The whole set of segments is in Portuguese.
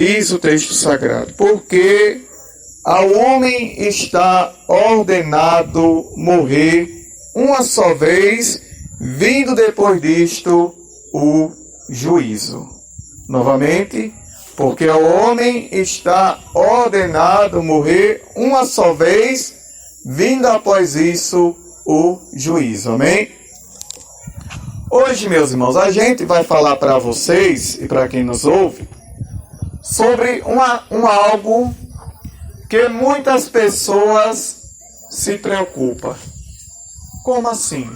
Diz o texto sagrado: porque ao homem está ordenado morrer uma só vez, vindo depois disto o juízo. Novamente, porque ao homem está ordenado morrer uma só vez, vindo após isso o juízo. Amém? Hoje, meus irmãos, a gente vai falar para vocês e para quem nos ouve sobre algo que muitas pessoas se preocupam. Como assim?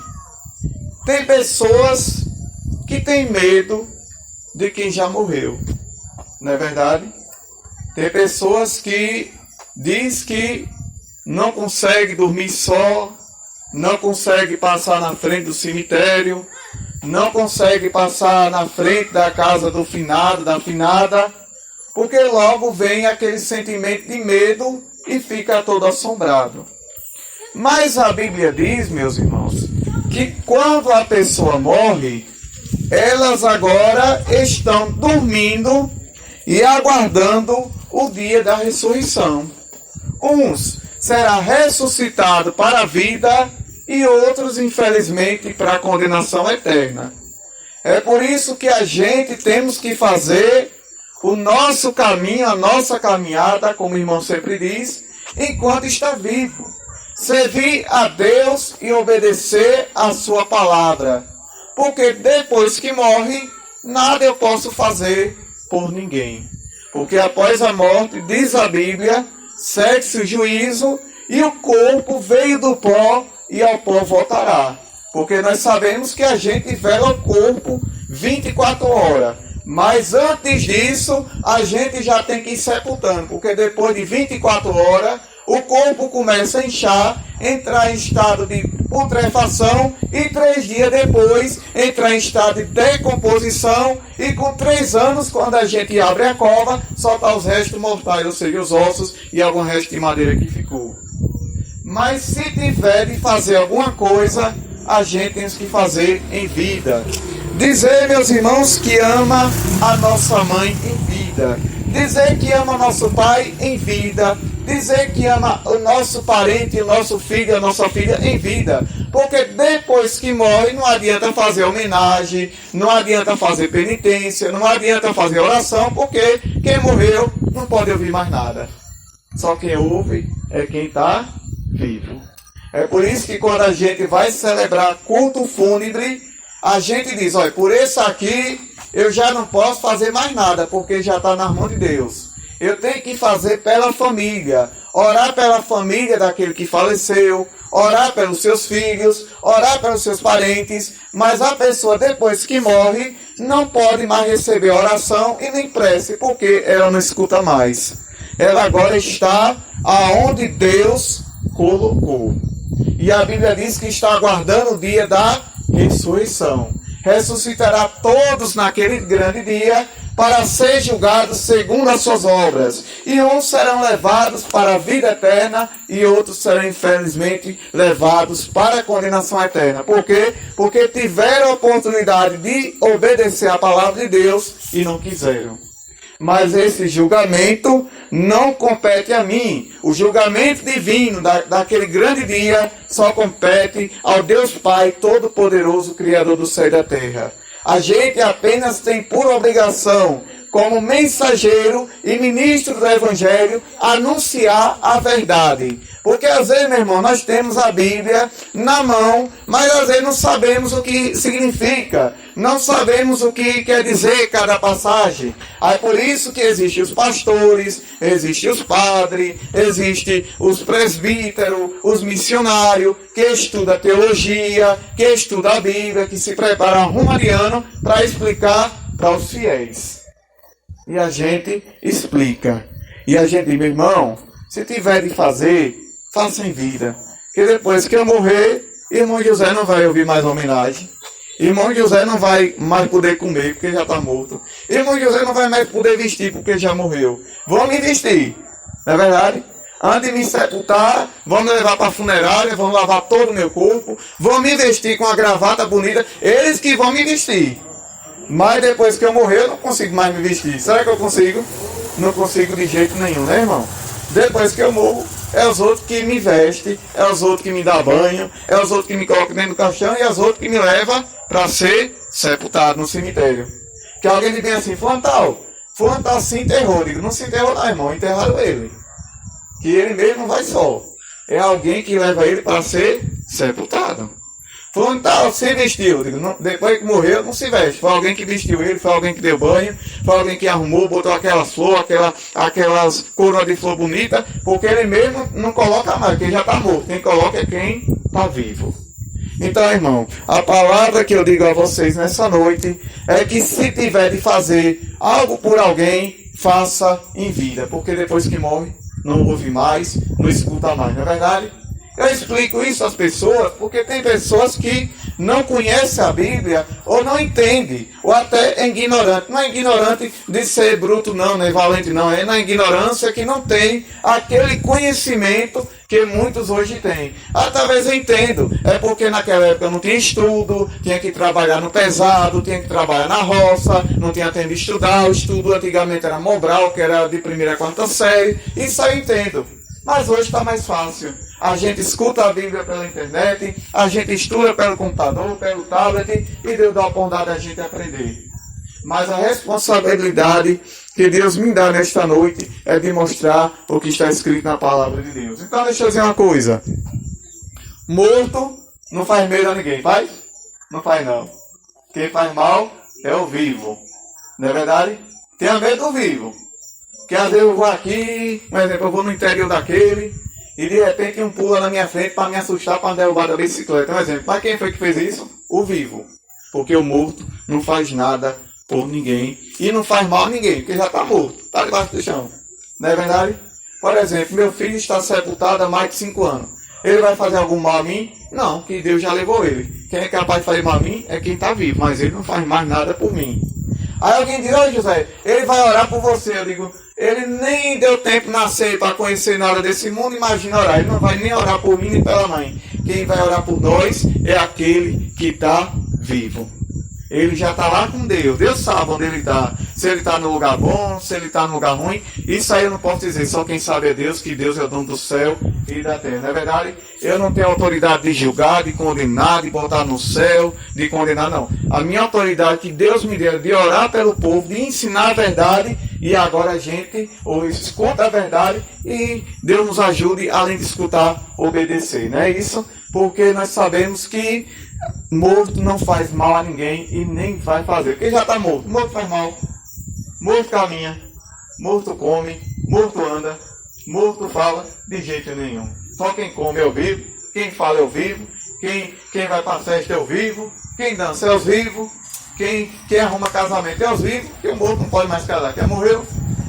Tem pessoas que têm medo de quem já morreu. Não é verdade? Tem pessoas que diz que não consegue dormir só, não consegue passar na frente do cemitério, não consegue passar na frente da casa do finado, da finada, porque logo vem aquele sentimento de medo e fica todo assombrado. Mas a Bíblia diz, meus irmãos, que quando a pessoa morre, elas agora estão dormindo e aguardando o dia da ressurreição. Uns será ressuscitado para a vida e outros, infelizmente, para a condenação eterna. É por isso que a gente temos que fazer o nosso caminho, a nossa caminhada, como o irmão sempre diz, enquanto está vivo. Servir a Deus e obedecer a sua palavra. Porque depois que morre, nada eu posso fazer por ninguém. Porque após a morte, diz a Bíblia, segue-se o juízo e o corpo veio do pó e ao pó voltará. Porque nós sabemos que a gente vela o corpo 24 horas. Mas antes disso, a gente já tem que ir sepultando. Porque depois de 24 horas, o corpo começa a inchar, entrar em estado de putrefação e 3 dias depois entrar em estado de decomposição e com 3 anos, quando a gente abre a cova, só está os restos mortais, ou seja, os ossos e algum resto de madeira que ficou. Mas se tiver de fazer alguma coisa, a gente tem que fazer em vida. Dizer, meus irmãos, que ama a nossa mãe em vida. Dizer que ama nosso pai em vida. Dizer que ama o nosso parente, o nosso filho, a nossa filha em vida. Porque depois que morre, não adianta fazer homenagem, não adianta fazer penitência, não adianta fazer oração, porque quem morreu não pode ouvir mais nada. Só quem ouve é quem está vivo. É por isso que quando a gente vai celebrar culto fúnebre, a gente diz, olha, por esse aqui eu já não posso fazer mais nada, porque já está nas mãos de Deus. Eu tenho que fazer pela família, orar pela família daquele que faleceu, orar pelos seus filhos, orar pelos seus parentes, mas a pessoa depois que morre não pode mais receber oração e nem prece, porque ela não escuta mais. Ela agora está aonde Deus colocou. E a Bíblia diz que está aguardando o dia da ressurreição. Ressuscitará todos naquele grande dia para ser julgados segundo as suas obras. E uns serão levados para a vida eterna e outros serão infelizmente levados para a condenação eterna. Por quê? Porque tiveram a oportunidade de obedecer a palavra de Deus e não quiseram. Mas esse julgamento não compete a mim. O julgamento divino daquele grande dia só compete ao Deus Pai Todo-Poderoso, Criador do céu e da terra. A gente apenas tem por obrigação, como mensageiro e ministro do Evangelho, anunciar a verdade. Porque às vezes, meu irmão, nós temos a Bíblia na mão, mas às vezes não sabemos o que significa. Não sabemos o que quer dizer cada passagem. Aí por isso que existem os pastores, existem os padres, existem os presbíteros, os missionários, que estudam teologia, que estudam a Bíblia, que se preparam rumo de ano para explicar para os fiéis. E a gente explica. E a gente diz, meu irmão, se tiver de fazer, faça em vida. Que depois que eu morrer, irmão José não vai ouvir mais homenagem. Irmão José não vai mais poder comer, porque já está morto. Irmão José não vai mais poder vestir, porque já morreu. Vão me vestir, não é verdade? Antes de me sepultar, vão me levar para a funerária, vão lavar todo o meu corpo, vão me vestir com uma gravata bonita, eles que vão me vestir. Mas depois que eu morrer, eu não consigo mais me vestir. Será que eu consigo? não consigo de jeito nenhum, né, irmão? Depois que eu morro, é os outros que me vestem, é os outros que me dão banho, é os outros que me colocam dentro do caixão e é os outros que me levam para ser sepultado no cemitério. Que alguém diz assim, fulano tal se enterrou. Eu digo, não se enterrou não, irmão, enterraram ele. Que ele mesmo não vai só. É alguém que leva ele para ser sepultado. Fulano tal se vestiu. Eu digo, não, depois que morreu, não se veste. Foi alguém que vestiu ele, foi alguém que deu banho, foi alguém que arrumou, botou aquelas flores, aquelas coroas de flor bonita, porque ele mesmo não coloca mais, porque ele já está morto. Quem coloca é quem está vivo. Então, irmão, a palavra que eu digo a vocês nessa noite é que se tiver de fazer algo por alguém, faça em vida, porque depois que morre, não ouve mais, não escuta mais, não é verdade? Eu explico isso às pessoas porque tem pessoas que não conhecem a Bíblia ou não entendem, ou até é ignorante. Não é ignorante de ser bruto não, não é valente não, é na ignorância que não tem aquele conhecimento que muitos hoje têm. Talvez eu entendo, é porque naquela época não tinha estudo, tinha que trabalhar no pesado, tinha que trabalhar na roça, não tinha tempo de estudar, o estudo antigamente era Mobral, que era de 1ª a 4ª série, isso eu entendo. Mas hoje está mais fácil. A gente escuta a Bíblia pela internet, a gente estuda pelo computador, pelo tablet, e Deus dá a oportunidade a gente aprender. Mas a responsabilidade que Deus me dá nesta noite é de mostrar o que está escrito na palavra de Deus. Então deixa eu dizer uma coisa. Morto não faz medo a ninguém, faz? Não faz não. Quem faz mal é o vivo. Não é verdade? Tenha medo do vivo. Que às vezes eu vou aqui, por exemplo, eu vou no interior daquele, e de repente um pula na minha frente para me assustar, para me derrubar da bicicleta. Um exemplo. Mas quem foi que fez isso? O vivo. Porque o morto não faz nada por ninguém. E não faz mal a ninguém, porque já está morto. Está debaixo do chão. Não é verdade? Por exemplo, meu filho está sepultado há mais de 5 anos. Ele vai fazer algum mal a mim? Não, que Deus já levou ele. Quem é capaz de fazer mal a mim é quem está vivo. Mas ele não faz mais nada por mim. Aí alguém diz, ô José, ele vai orar por você. Eu digo, ele nem deu tempo de nascer para conhecer nada desse mundo, imagina orar. Ele não vai nem orar por mim nem pela mãe. Quem vai orar por nós é aquele que está vivo. Ele já está lá com Deus. Deus sabe onde ele está. Se ele está no lugar bom, se ele está no lugar ruim. Isso aí eu não posso dizer. Só quem sabe é Deus, que Deus é o dono do céu e da terra. Não é verdade? Eu não tenho autoridade de julgar, de condenar, de botar no céu, de condenar, não. A minha autoridade que Deus me deu de orar pelo povo, de ensinar a verdade. E agora a gente escuta a verdade e Deus nos ajude, além de escutar, obedecer. Não é isso? Porque nós sabemos que morto não faz mal a ninguém e nem vai fazer. Porque já está morto. Morto faz mal. Morto caminha. Morto come. Morto anda. Morto fala de jeito nenhum. Só quem come é o vivo. Quem fala é o vivo. Quem vai para a festa é o vivo. Quem dança é os vivos. Quem arruma casamento é os vivos. Porque o morto não pode mais casar. Quem morreu.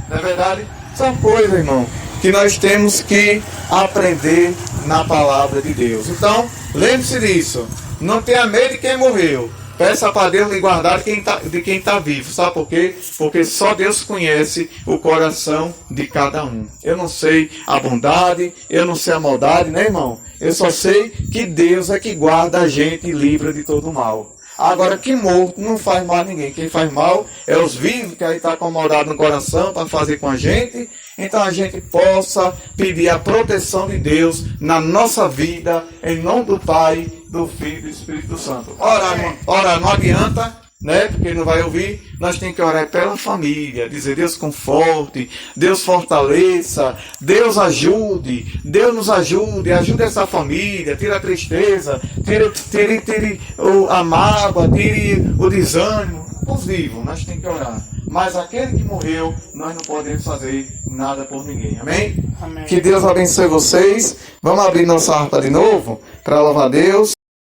Não é verdade? São coisas, irmão, que nós temos que aprender na palavra de Deus. Então, lembre-se disso. Não tenha medo de quem morreu. Peça para Deus lhe guardar de quem está vivo. Sabe por quê? Porque só Deus conhece o coração de cada um. Eu não sei a bondade, eu não sei a maldade, né, irmão? Eu só sei que Deus é que guarda a gente e livra de todo mal. Agora, que morto não faz mal a ninguém. Quem faz mal é os vivos, que aí está acomodado no coração para fazer com a gente. Então a gente possa pedir a proteção de Deus na nossa vida, em nome do Pai, do Filho e do Espírito Santo. Orar não adianta, né? Porque não vai ouvir. Nós temos que orar pela família, dizer Deus conforte, Deus fortaleça, Deus ajude, Deus nos ajude essa família, tire a tristeza, tire a mágoa, tire o desânimo. Os vivos, nós temos que orar. Mas aquele que morreu, nós não podemos fazer nada por ninguém. Amém? Amém. Que Deus abençoe vocês. Vamos abrir nossa harpa de novo para louvar a Deus.